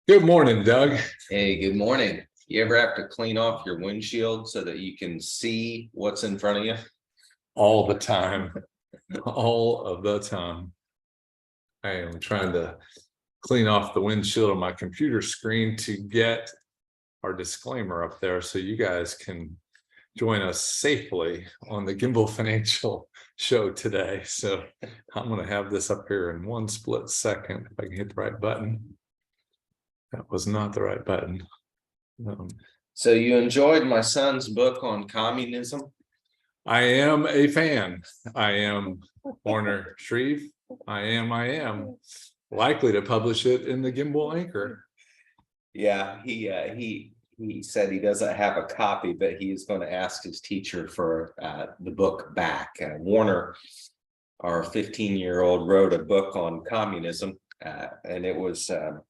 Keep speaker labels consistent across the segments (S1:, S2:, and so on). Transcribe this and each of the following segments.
S1: Good morning, Doug.
S2: Hey, good morning. You ever have to clean off your windshield so that you can see what's in front of you?
S1: All the time, all of the time. I am trying to clean off the windshield of my computer screen to get our disclaimer up there so you guys can join us safely on the Gimbal Financial Show today. So I'm going to have this up here in one split second if I can hit the right button. That was not the right button.
S2: So you enjoyed my son's book on communism?
S1: I am a fan. I am Warner Shreve. I am likely to publish it in the Gimbal Anchor.
S2: Yeah, he said he doesn't have a copy, but he's going to ask his teacher for the book back. Warner, our 15-year-old, wrote a book on communism, and it was a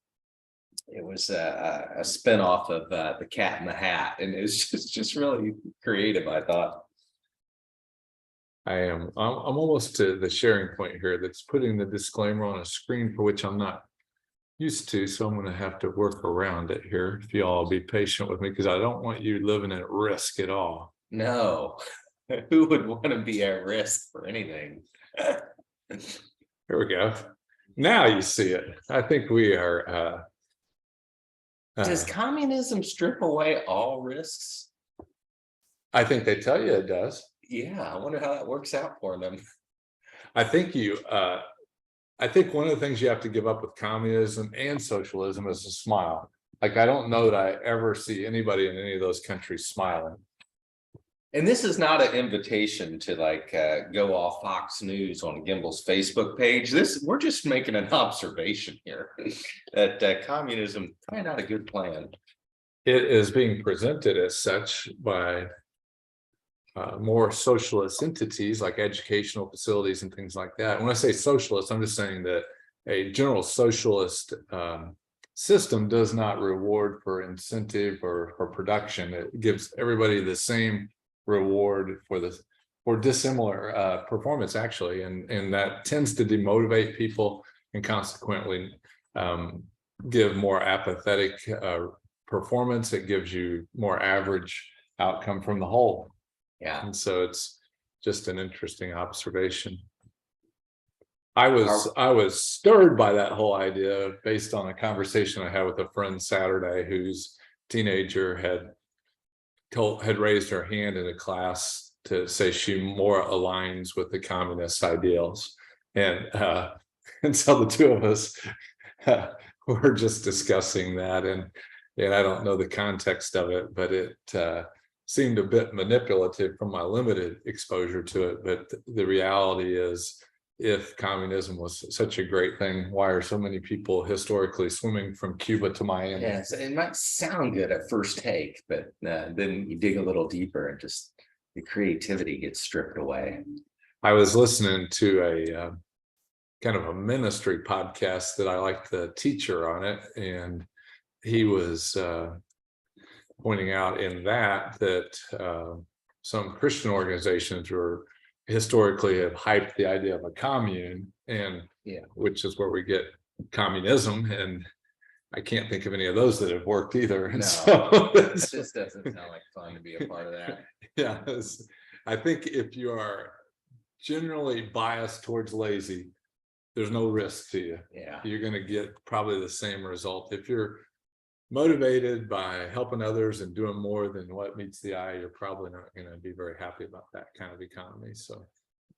S2: spinoff of the Cat in the Hat, and it was just really creative, I thought.
S1: I'm almost to the sharing point here that's putting the disclaimer on a screen for which I'm not used to, so I'm going to have to work around it here. If you all be patient with me, because I don't want you living at risk at all.
S2: No, who would want to be at risk for anything?
S1: Here we go. Now you see it. I think we are.
S2: Does communism strip away all risks?
S1: I think they tell you it does.
S2: Yeah, I wonder how that works out for them.
S1: I think one of the things you have to give up with communism and socialism is a smile. Like, I don't know that I ever see anybody in any of those countries smiling.
S2: And this is not an invitation to go off Fox News on Gimbal's Facebook page. We're just making an observation here that communism probably not a good plan.
S1: It is being presented as such by more socialist entities like educational facilities and things like that. When I say socialist, I'm just saying that a general socialist system does not reward for incentive or for production. It gives everybody the same reward for dissimilar performance, actually, and that tends to demotivate people and consequently give more apathetic performance. It gives you more average outcome from the whole.
S2: Yeah.
S1: And so it's just an interesting observation. I was stirred by that whole idea based on a conversation I had with a friend Saturday, whose teenager had raised her hand in a class to say she more aligns with the communist ideals. And so the two of us were just discussing that, and I don't know the context of it, but it seemed a bit manipulative from my limited exposure to it. But the reality is, if communism was such a great thing, why are so many people historically swimming from Cuba to Miami?
S2: Yes, it might sound good at first take, but then you dig a little deeper and just the creativity gets stripped away.
S1: I was listening to a kind of a ministry podcast that I liked the teacher on it, and he was pointing out in that some Christian organizations were historically have hyped the idea of a commune, and which is where we get communism, and I can't think of any of those that have worked either. And
S2: no,
S1: so
S2: it just doesn't sound like fun to be a part of that.
S1: Yeah, I think if you are generally biased towards lazy, there's no risk to you.
S2: Yeah,
S1: you're going to get probably the same result. If you're motivated by helping others and doing more than what meets the eye, you're probably not going to be very happy about that kind of economy. So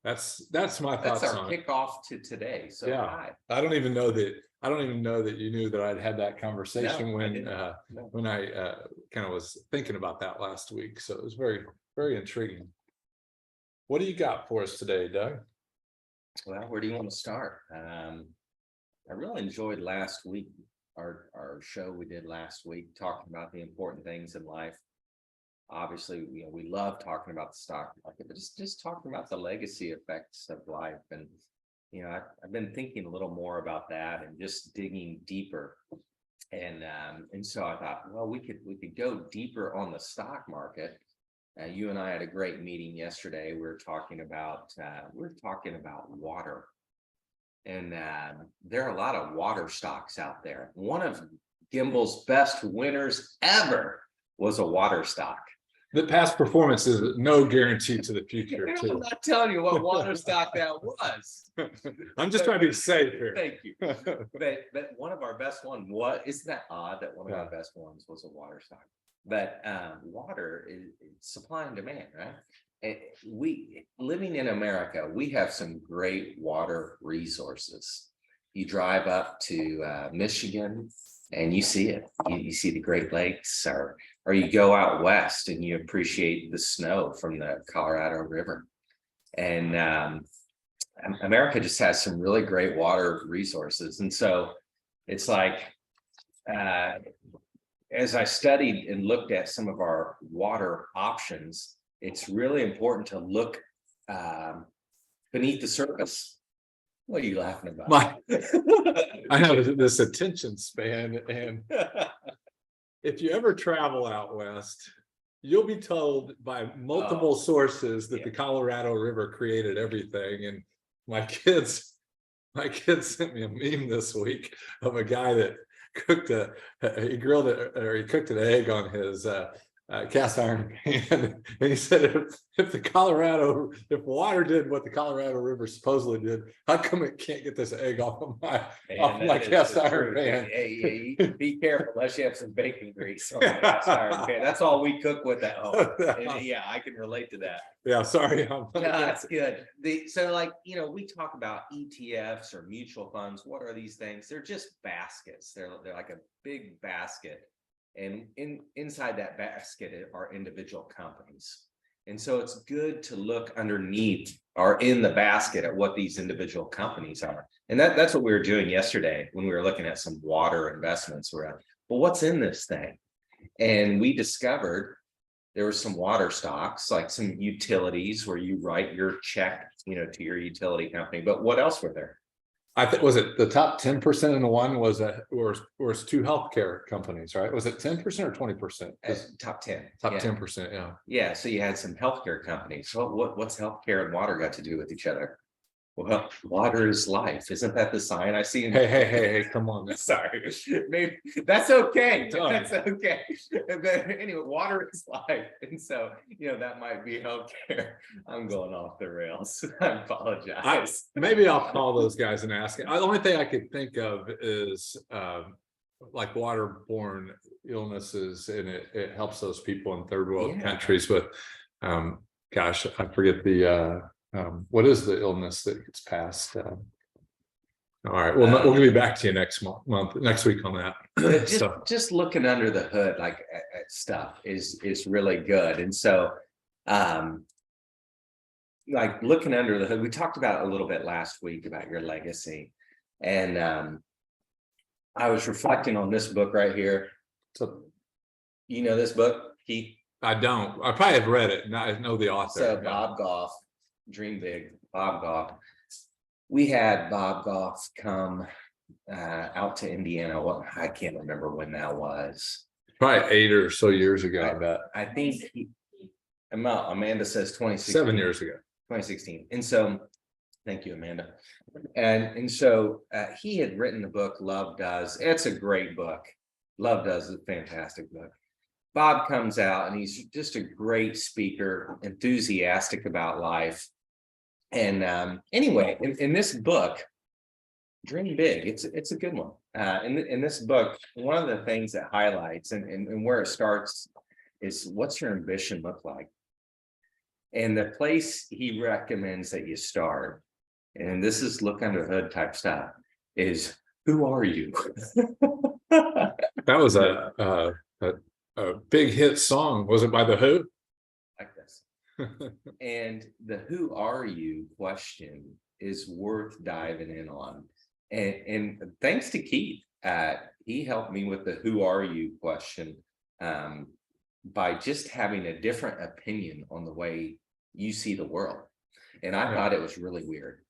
S1: that's my thoughts.
S2: That's our
S1: on it.
S2: kickoff to today. So
S1: yeah, I don't even know that you knew that I'd had that conversation when I kind of was thinking about that last week. So it was very, very intriguing. What do you got for us today, Doug?
S2: Well, where do you want to start? I really enjoyed last week. Our show we did last week, talking about the important things in life. Obviously, we love talking about the stock market, but just talking about the legacy effects of life. And I've been thinking a little more about that and just digging deeper. And so I thought, well, we could go deeper on the stock market. You and I had a great meeting yesterday. We were talking about water. And there are a lot of water stocks out there. One of Gimbal's best winners ever was a water stock.
S1: The past performance is no guarantee to the future,
S2: I'm
S1: too.
S2: not telling you what water stock that was.
S1: I'm just trying to be safe here.
S2: Thank you. But one of our best ones, isn't that odd that one of our best ones was a water stock? But water is supply and demand, right? And we living in America, we have some great water resources. You drive up to Michigan and you see it. You see the Great Lakes, or you go out west and you appreciate the snow from the Colorado River. And America just has some really great water resources. And so it's like, as I studied and looked at some of our water options, it's really important to look beneath the surface. What are you laughing about?
S1: I have this attention span, and if you ever travel out west, you'll be told by multiple sources that the Colorado River created everything. And my kids sent me a meme this week of a guy that cooked he grilled it, or he cooked an egg on his cast iron pan, and he said, if water did what the Colorado River supposedly did, how come it can't get this egg off of my cast iron pan?
S2: Hey, be careful, unless you have some baking grease on the cast iron pan. That's all we cook with at home. And yeah, I can relate to that.
S1: Yeah, sorry.
S2: That's good. So like, we talk about ETFs or mutual funds. What are these things? They're just baskets. They're like a big basket. And inside that basket are individual companies. And so it's good to look underneath or in the basket at what these individual companies are. And that's what we were doing yesterday when we were looking at some water investments. We're at, well, what's in this thing? And we discovered there were some water stocks, like some utilities where you write your check, to your utility company. But what else were there?
S1: I think, was it the top 10% in the one was two healthcare companies, right? Was it 10% or 20%?
S2: Top 10.
S1: Top 10%, yeah.
S2: Yeah, so you had some healthcare companies. So what's healthcare and water got to do with each other? Well, water is life. Isn't that the sign I see?
S1: Hey, come on.
S2: Sorry. Maybe that's okay. That's okay. But anyway, water is life. And so, that might be healthcare. I'm going off the rails. I apologize.
S1: Maybe I'll call those guys and ask. The only thing I could think of is like waterborne illnesses, and it helps those people in third world countries with, gosh, I forget the what is the illness that gets passed? All right, well, we'll be back to you next week on that.
S2: Just looking under the hood, like at stuff is really good. And so, like looking under the hood, we talked about it a little bit last week about your legacy, and I was reflecting on this book right here. So, this book, Keith?
S1: I don't. I probably have read it. I know the author.
S2: So Bob Goff. Dream Big, Bob Goff. We had Bob Goff come out to Indiana. I can't remember when that was.
S1: Probably 8 or so years ago, I bet.
S2: I think Amanda says 2016.
S1: 7 years ago.
S2: 2016. And so, thank you, Amanda. And so he had written the book Love Does. It's a great book. Love Does is a fantastic book. Bob comes out and he's just a great speaker, enthusiastic about life. And anyway, in this book, Dream Big, it's a good one. In this book, one of the things that highlights and where it starts is, what's your ambition look like? And the place he recommends that you start, and this is look under the hood type stuff, is who are you?
S1: That was a big hit song. Was it by The Who?
S2: Like this. And the who are you question is worth diving in on. And thanks to Keith, he helped me with the who are you question by just having a different opinion on the way you see the world. And I thought it was really weird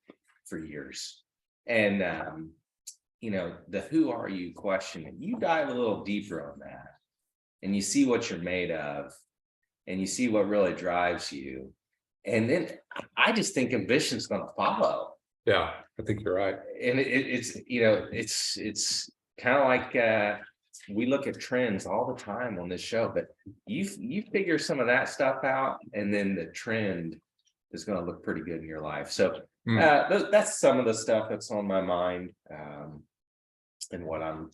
S2: for years. And the who are you question, you dive a little deeper on that, and you see what you're made of, and you see what really drives you. And then I just think ambition's going to follow.
S1: Yeah, I think you're right.
S2: And it's kind of like we look at trends all the time on this show, but you figure some of that stuff out, and then the trend is going to look pretty good in your life. So that's some of the stuff that's on my mind, and what I'm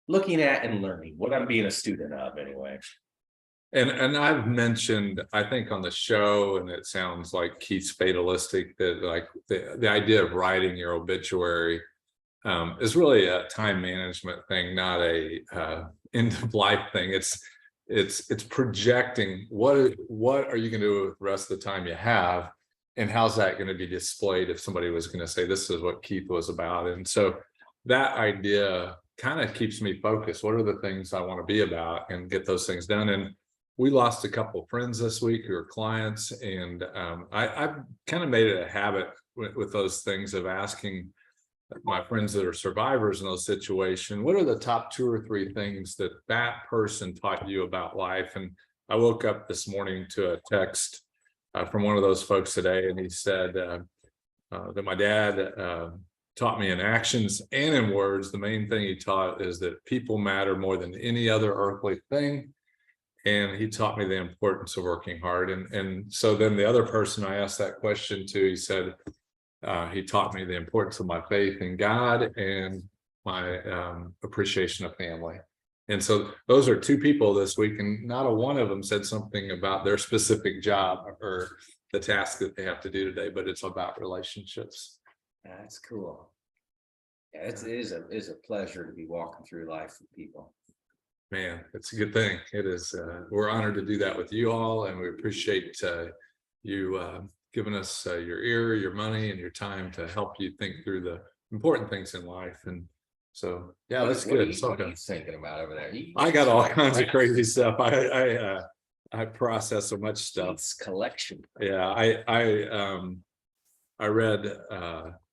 S2: looking at and learning, what I'm being a student of anyway.
S1: And I've mentioned, I think on the show, and it sounds like Keith's fatalistic, that like the idea of writing your obituary is really a time management thing, not a end of life thing. It's projecting what are you going to do with the rest of the time you have, and how's that going to be displayed if somebody was going to say this is what Keith was about. And so that idea kind of keeps me focused. What are the things I want to be about, and get those things done. And we lost a couple of friends this week who are clients, and I've kind of made it a habit with those things of asking my friends that are survivors in those situations, what are the top 2 or 3 things that that person taught you about life? And I woke up this morning to a text from one of those folks today, and he said that my dad taught me in actions and in words. The main thing he taught is that people matter more than any other earthly thing. And he taught me the importance of working hard. And so then the other person I asked that question to, he said, he taught me the importance of my faith in God and my appreciation of family. And so those are 2 people this week, and not a one of them said something about their specific job or the task that they have to do today, but it's about relationships.
S2: That's cool. Yeah, it is a pleasure to be walking through life with people.
S1: Man, it's a good thing. It is. We're honored to do that with you all, and we appreciate you giving us your ear, your money, and your time to help you think through the important things in life. And so, yeah, that's good.
S2: What are you thinking about over there?
S1: I got all kinds of crazy stuff. I process so much stuff.
S2: It's collection.
S1: Yeah, I read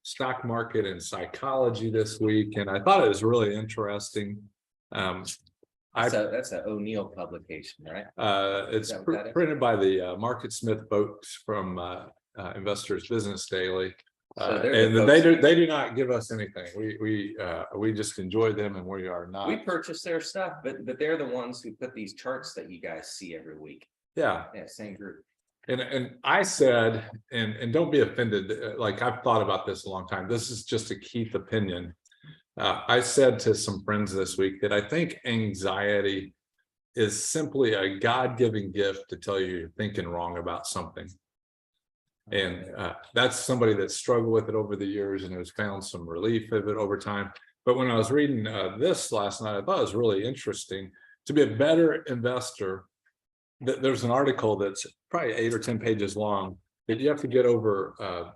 S1: stock market and psychology this week, and I thought it was really interesting.
S2: That's an O'Neill publication, right?
S1: It's printed by the Market Smith folks from Investors Business Daily, and they do not give us anything. We just enjoy them, and we are not.
S2: We purchase their stuff, but they're the ones who put these charts that you guys see every week.
S1: Yeah,
S2: same group.
S1: And I said, and don't be offended. Like, I've thought about this a long time. This is just a Keith opinion. I said to some friends this week that I think anxiety is simply a God-given gift to tell you you're thinking wrong about something. And that's somebody that struggled with it over the years and has found some relief of it over time. But when I was reading this last night, I thought it was really interesting. To be a better investor, there's an article that's probably 8 or 10 pages long that you have to get over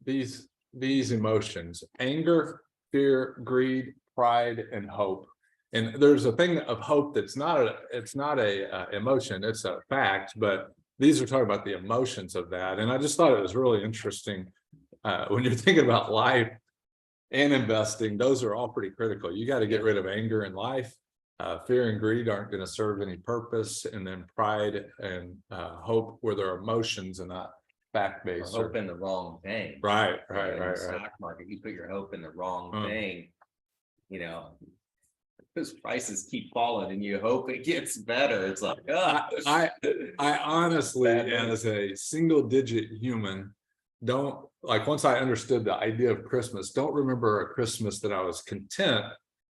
S1: these emotions: anger, fear, greed, pride, and hope. And there's a thing of hope that's not a emotion, it's a fact, but these are talking about the emotions of that. And I just thought it was really interesting when you're thinking about life and investing, those are all pretty critical. You got to get rid of anger in life. Fear and greed aren't going to serve any purpose. And then pride and hope, where there are emotions and not fact-based.
S2: Hope in the wrong thing.
S1: Right.
S2: Stock market, you put your hope in the wrong thing, those prices keep falling and you hope it gets better. It's like,
S1: I honestly, as a single-digit human, don't like, once I understood the idea of Christmas, don't remember a Christmas that I was content,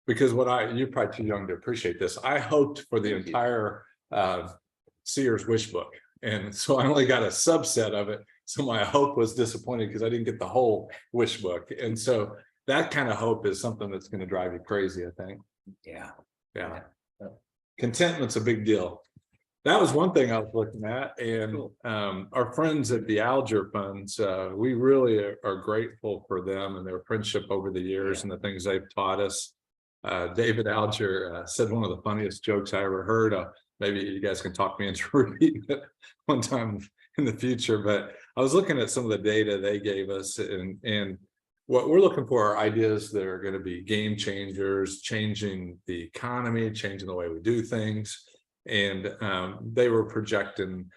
S1: because you're probably too young to appreciate this. I hoped for the entire Sears wish book. And so I only got a subset of it. So my hope was disappointed because I didn't get the whole wish book. And so that kind of hope is something that's going to drive you crazy, I think.
S2: Yeah.
S1: Contentment's a big deal. That was one thing I was looking at. And
S2: cool.
S1: Our friends at the Alger Funds, we really are grateful for them and their friendship over the years and the things they've taught us. David Alger said one of the funniest jokes I ever heard. Maybe you guys can talk me into repeating it one time in the future, but I was looking at some of the data they gave us, and what we're looking for are ideas that are going to be game changers, changing the economy, changing the way we do things. And they were projecting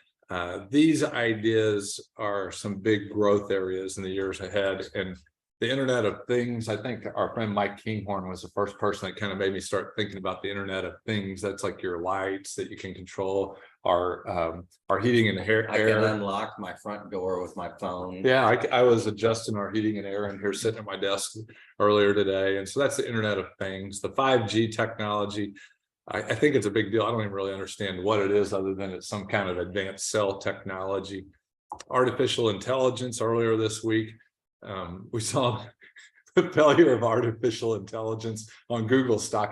S1: these ideas are some big growth areas in the years ahead. And the Internet of Things. I think our friend Mike Kinghorn was the first person that kind of made me start thinking about the Internet of Things. That's like your lights that you can control, our heating and air.
S2: I can unlock my front door with my phone.
S1: Yeah, I was adjusting our heating and air in here, sitting at my desk earlier today. And so that's the Internet of Things, the 5G technology. I think it's a big deal. I don't even really understand what it is other than it's some kind of advanced cell technology. Artificial intelligence earlier this week. We saw the failure of artificial intelligence on Google stock.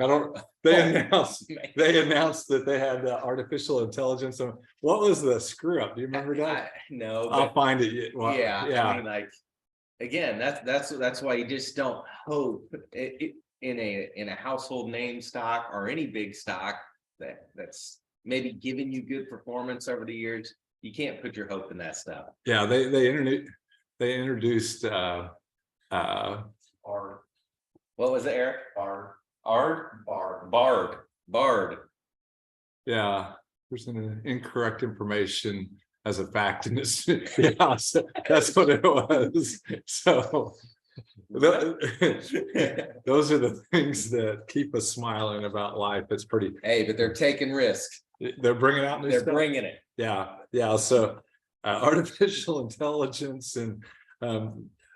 S1: They announced that they had artificial intelligence. So what was the screw up? Do you remember that?
S2: No,
S1: I'll find it. Well,
S2: yeah. I mean, like, again, that's why you just don't hope in a household name stock or any big stock that's maybe giving you good performance over the years. You can't put your hope in that stuff.
S1: Yeah, they introduced
S2: what was it, Eric? Bard.
S1: Yeah, there's an incorrect information as a fact in this. Yeah, so that's what it was. So those are the things that keep us smiling about life. It's pretty.
S2: Hey, but they're taking risks.
S1: They're bringing out new
S2: They're
S1: stuff.
S2: bringing it.
S1: Yeah. So artificial intelligence and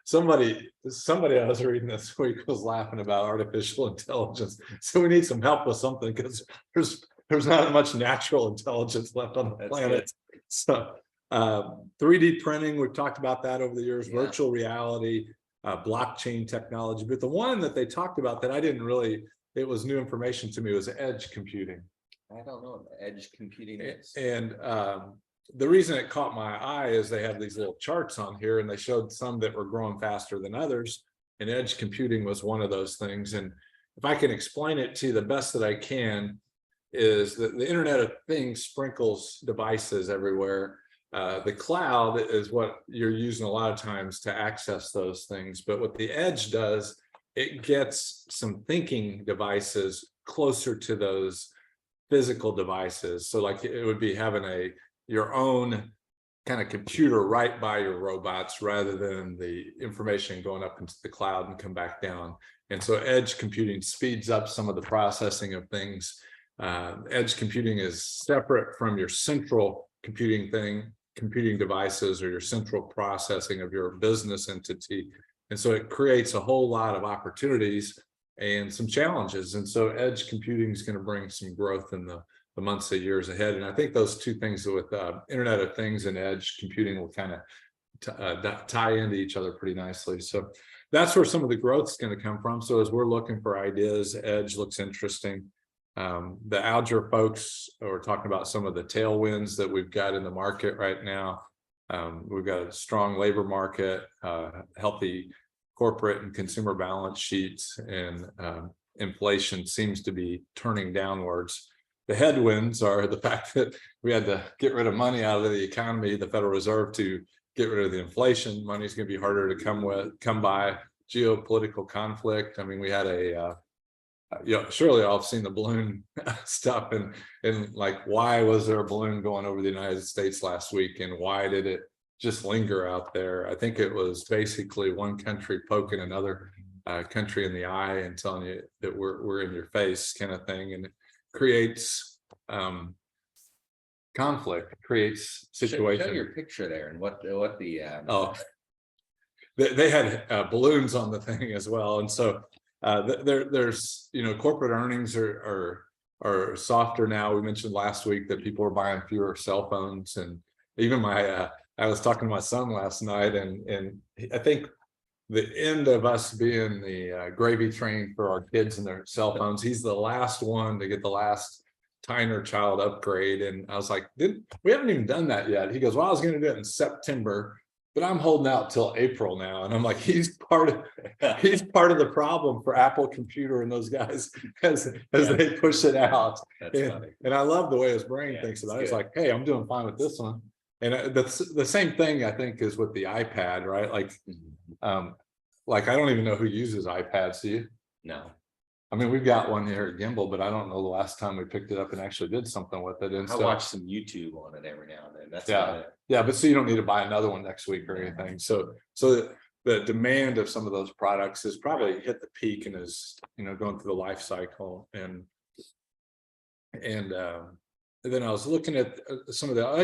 S1: somebody I was reading this week was laughing about artificial intelligence. So we need some help with something because there's not much natural intelligence left on the planet. Good. So 3D printing, we've talked about that over the years, virtual reality, blockchain technology. But the one that they talked about that it was new information to me, was edge computing.
S2: I don't know what edge computing is.
S1: And the reason it caught my eye is they have these little charts on here, and they showed some that were growing faster than others. And edge computing was one of those things. And if I can explain it to you the best that I can, is that the Internet of Things sprinkles devices everywhere. The cloud is what you're using a lot of times to access those things. But what the edge does, it gets some thinking devices closer to those physical devices. So like it would be having your own kind of computer right by your robots rather than the information going up into the cloud and come back down. And so edge computing speeds up some of the processing of things. Edge computing is separate from your central computing devices or your central processing of your business entity. And so it creates a whole lot of opportunities and some challenges. And so edge computing is going to bring some growth in the months and years ahead. And I think those two things with Internet of Things and edge computing will kind of tie into each other pretty nicely. So that's where some of the growth is going to come from. So as we're looking for ideas, edge looks interesting. The Alger folks are talking about some of the tailwinds that we've got in the market right now. We've got a strong labor market, healthy corporate and consumer balance sheets, and inflation seems to be turning downwards. The headwinds are the fact that we had to get rid of money out of the economy, the Federal Reserve, to get rid of the inflation. Money is going to be harder to come by. Geopolitical conflict. I mean, we had surely I've seen the balloon stuff and like, why was there a balloon going over the United States last week, and why did it just linger out there? I think it was basically one country poking another country in the eye and telling you that we're in your face, kind of thing, and it creates conflict, creates situation.
S2: Show your picture there and what the
S1: they had balloons on the thing as well, and so there's corporate earnings are softer now. We mentioned last week that people are buying fewer cell phones, and even I was talking to my son last night, and I think the end of us being the gravy train for our kids and their cell phones, he's the last one to get the last Tyner child upgrade. And I was like, we haven't even done that yet. He goes, well, I was going to do it in September, but I'm holding out till April now. And I'm like, he's part of the problem for Apple Computer and those guys as they push it out.
S2: That's funny.
S1: And I love the way his brain thinks about it. It's like, hey, I'm doing fine with this one. And that's the same thing, I think, is with the iPad, right? Like I don't even know who uses iPads. Do you?
S2: No.
S1: I mean, we've got one here at Gimbal, but I don't know the last time we picked it up and actually did something with it. And
S2: I watch some YouTube on it every now and then. That's
S1: yeah. But so you don't need to buy another one next week or anything. So the demand of some of those products has probably hit the peak and is, going through the life cycle. And then I was looking at some of the, I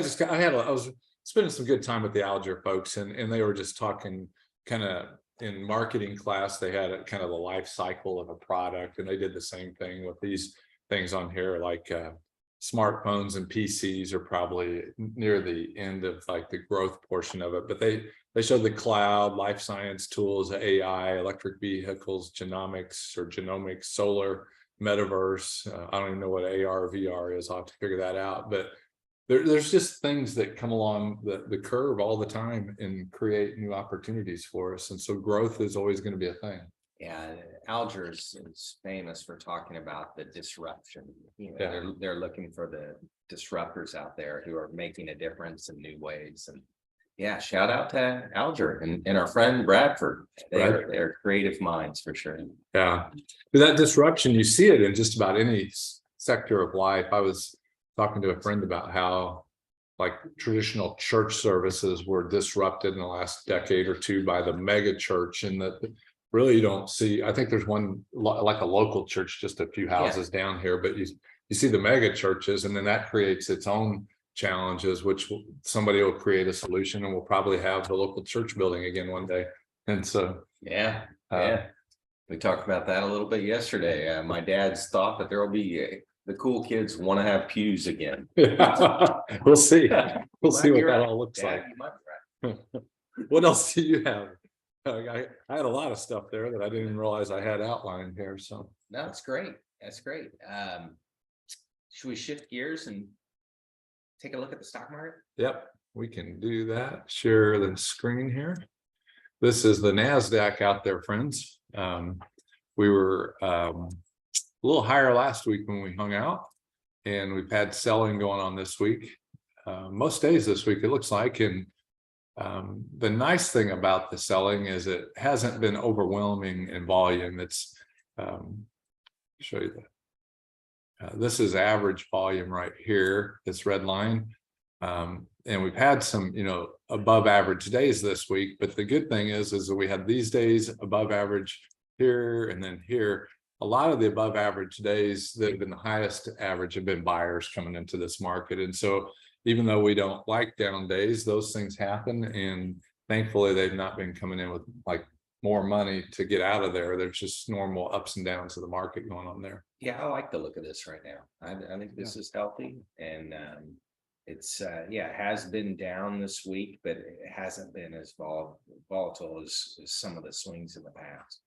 S1: was spending some good time with the Alger folks, and they were just talking kind of in marketing class. They had a kind of the life cycle of a product, and they did the same thing with these things on here, like smartphones and PCs are probably near the end of like the growth portion of it, but they showed the cloud, life science tools, AI, electric vehicles, genomics, solar, metaverse. I don't even know what AR, VR is. I'll have to figure that out. But there's just things that come along the curve all the time and create new opportunities for us. And so growth is always going to be a thing.
S2: Yeah, Alger is famous for talking about the disruption. They're looking for the disruptors out there who are making a difference in new ways. And yeah, shout out to Alger and our friend Bradford. They're creative minds for sure.
S1: Yeah, but that disruption, you see it in just about any sector of life. I was talking to a friend about how like traditional church services were disrupted in the last decade or two by the mega church, and that really you don't see. I think there's one like a local church just a few houses down here, but you see the mega churches, and then that creates its own challenges, which somebody will create a solution, and we'll probably have the local church building again one day. And so
S2: we talked about that a little bit yesterday. My dad's thought that there will be the cool kids want to have pews again.
S1: We'll see. We'll see what that all looks like. What else do you have? I had a lot of stuff there that I didn't even realize I had outlined here. So
S2: no, that's great. That's great. Should we shift gears and take a look at the stock market?
S1: Yep, we can do that. Share the screen here. This is the NASDAQ out there, friends. We were a little higher last week when we hung out, and we've had selling going on this week. Most days this week, it looks like. And the nice thing about the selling is it hasn't been overwhelming in volume. It's show you that. This is average volume right here, this red line. And we've had some, above average days this week. But the good thing is that we had these days above average here and then here. A lot of the above average days that have been the highest average have been buyers coming into this market. And so even though we don't like down days, those things happen. And thankfully, they've not been coming in with like more money to get out of there. There's just normal ups and downs of the market going on there.
S2: Yeah, I like the look of this right now. I think this is healthy, and it's it has been down this week, but it hasn't been as volatile as some of the swings in the past.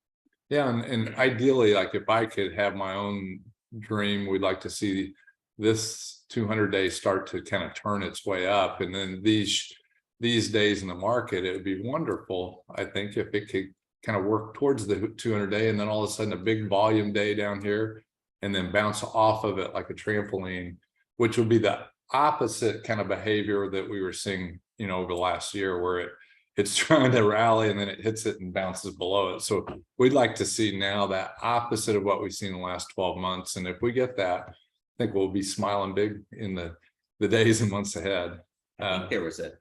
S1: Yeah, and ideally, like if I could have my own dream, we'd like to see this 200-day start to kind of turn its way up, and then these days in the market, it would be wonderful, I think, if it could kind of work towards the 200-day, and then all of a sudden a big volume day down here, and then bounce off of it like a trampoline, which would be the opposite kind of behavior that we were seeing, over the last year, where it's trying to rally and then it hits it and bounces below it. So we'd like to see now that opposite of what we've seen in the last 12 months. And if we get that, I think we'll be smiling big in the days and months ahead.
S2: I think there was a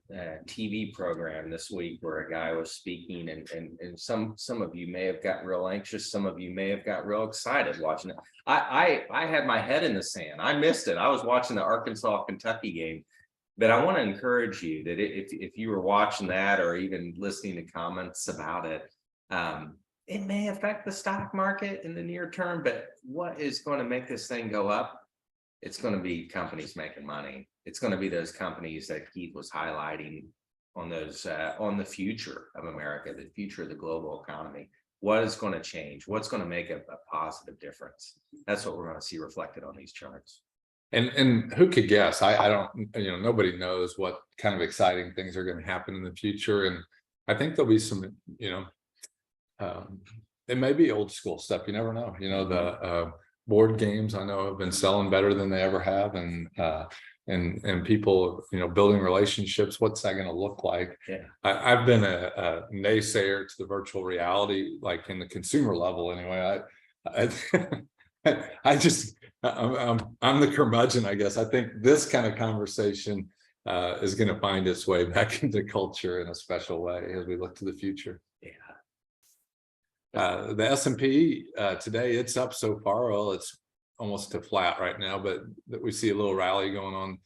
S2: TV program this week where a guy was speaking, and some of you may have gotten real anxious. Some of you may have got real excited watching it. I had my head in the sand. I missed it. I was watching the Arkansas-Kentucky game. But I want to encourage you that if you were watching that or even listening to comments about it, it may affect the stock market in the near term. But what is going to make this thing go up? It's going to be companies making money. It's going to be those companies that Keith was highlighting on those on the future of America, the future of the global economy. What is going to change? What's going to make a positive difference? That's what we're going to see reflected on these charts.
S1: And who could guess? I don't, nobody knows what kind of exciting things are going to happen in the future. And I think there'll be some, it may be old school stuff. You never know. The board games I know have been selling better than they ever have. And people, building relationships. What's that going to look like?
S2: Yeah.
S1: I've been a naysayer to the virtual reality, like in the consumer level anyway. I'm the curmudgeon, I guess. I think this kind of conversation is going to find its way back into culture in a special way as we look to the future.
S2: Yeah.
S1: The S&P today, it's up so far. Well, it's almost to flat right now, but we see a little rally going on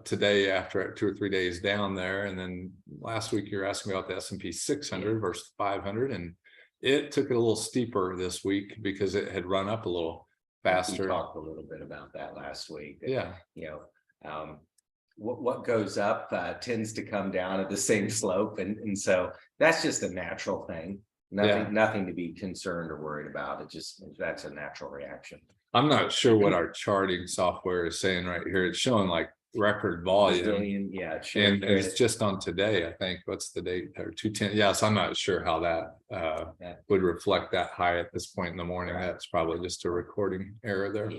S1: today after 2 or 3 days down there. And then last week you were asking me about the S&P 600 versus 500, and it took it a little steeper this week because it had run up a little faster.
S2: We talked a little bit about that last week.
S1: Yeah.
S2: What goes up tends to come down at the same slope, and so that's just a natural thing. Nothing to be concerned or worried about. That's a natural reaction.
S1: I'm not sure what our charting software is saying right here. It's showing like record volume.
S2: Yeah,
S1: and it's just on today, I think. What's the date? Or 210. Yes, I'm not sure how that would reflect that high at this point in the morning. That's probably just a recording error there.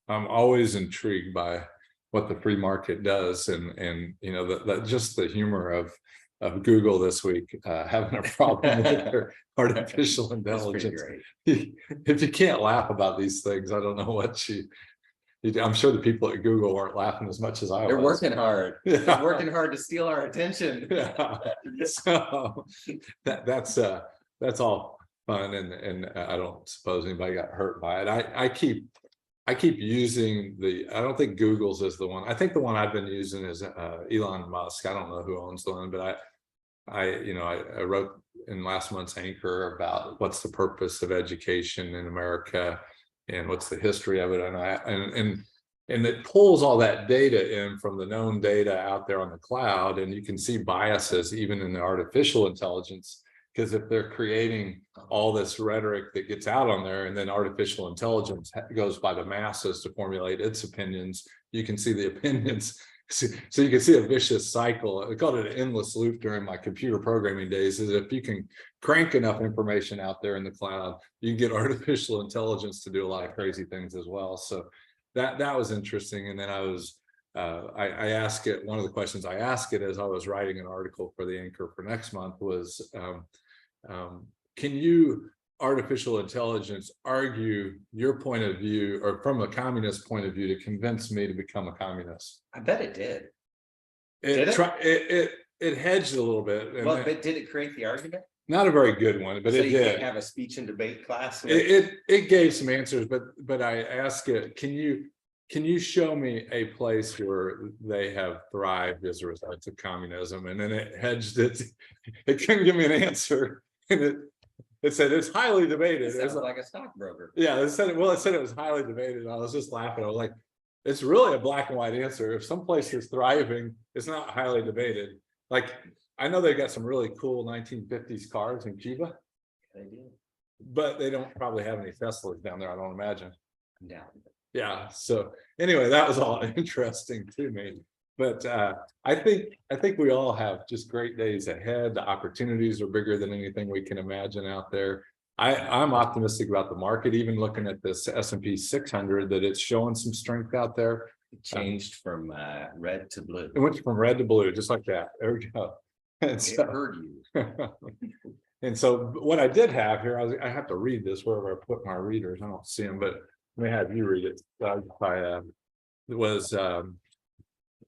S1: I'm always intrigued by what the free market does, and you know that just the humor of Google this week having a problem with their artificial intelligence. If you can't laugh about these things, I don't know what you I'm sure the people at Google weren't laughing as much as I was.
S2: They're working hard. They're working hard to steal our attention.
S1: So that's all fun, and I don't suppose anybody got hurt by it. I keep using I don't think Google's is the one. I think the one I've been using is Elon Musk. I don't know who owns the one, but I wrote in last month's Anchor about what's the purpose of education in America and what's the history of it. And it pulls all that data in from the known data out there on the cloud. And you can see biases even in the artificial intelligence, because if they're creating all this rhetoric that gets out on there, and then artificial intelligence goes by the masses to formulate its opinions, you can see the opinions. So you can see a vicious cycle. I called it an endless loop during my computer programming days. Is if you can crank enough information out there in the cloud, you can get artificial intelligence to do a lot of crazy things as well. So that was interesting. And then I asked it, one of the questions I asked it as I was writing an article for the Anchor for next month was, can you, artificial intelligence, argue your point of view, or from a communist point of view, to convince me to become a communist?
S2: I bet it did.
S1: It hedged a little bit.
S2: Well, but did it create the argument?
S1: Not a very good one, but
S2: so
S1: it
S2: you
S1: did.
S2: Can't have a speech and debate class.
S1: It gave some answers, but I asked it, can you show me a place where they have thrived as a result of communism? And then it hedged it. It couldn't give me an answer. And it said it's highly debated.
S2: It sounds like a stockbroker.
S1: Yeah, it said it was highly debated. I was just laughing. I was like, it's really a black and white answer. If some place is thriving, it's not highly debated. Like, I know they got some really cool 1950s cars in Cuba.
S2: They do.
S1: But they don't probably have any Teslas down there, I don't imagine.
S2: No.
S1: Yeah. So anyway, that was all interesting to me. But I think we all have just great days ahead. The opportunities are bigger than anything we can imagine out there. I'm optimistic about the market, even looking at this S&P 600, that it's showing some strength out there.
S2: It changed from red to blue.
S1: It went from red to blue, just like that. There we go. And so,
S2: it heard you.
S1: And so what I did have here, I have to read this wherever I put my readers. I don't see them, but let me have you read it. It was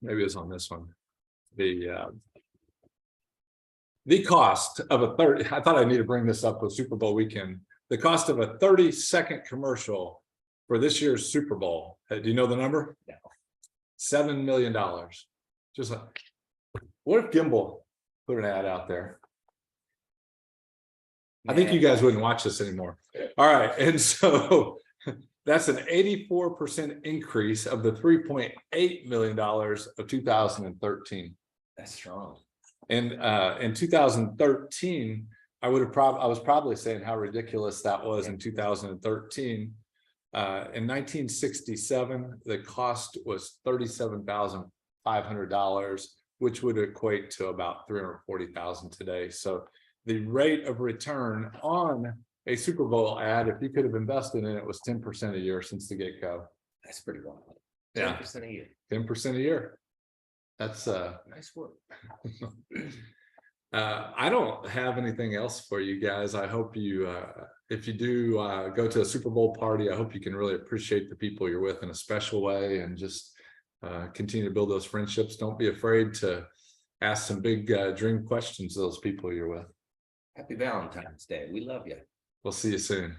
S1: maybe it's on this one. The cost of a 30, I thought I need to bring this up with Super Bowl weekend. The cost of a 30-second commercial for this year's Super Bowl. Do you know the number?
S2: No.
S1: $7 million. Just like, what if Gimbal put an ad out there? I think you guys wouldn't watch this anymore. All right. And so that's an 84% increase of the $3.8 million of 2013.
S2: That's strong.
S1: And in 2013, I was probably saying how ridiculous that was in 2013. In 1967, the cost was $37,500, which would equate to about $340,000 today. So the rate of return on a Super Bowl ad, if you could have invested in it, was 10% a year since the get-go.
S2: That's pretty wild.
S1: 10%
S2: a year.
S1: 10% a year. That's
S2: nice work.
S1: I don't have anything else for you guys. I hope you, if you do go to a Super Bowl party, I hope you can really appreciate the people you're with in a special way, and just continue to build those friendships. Don't be afraid to ask some big dream questions to those people you're with.
S2: Happy Valentine's Day. We love you.
S1: We'll see you soon.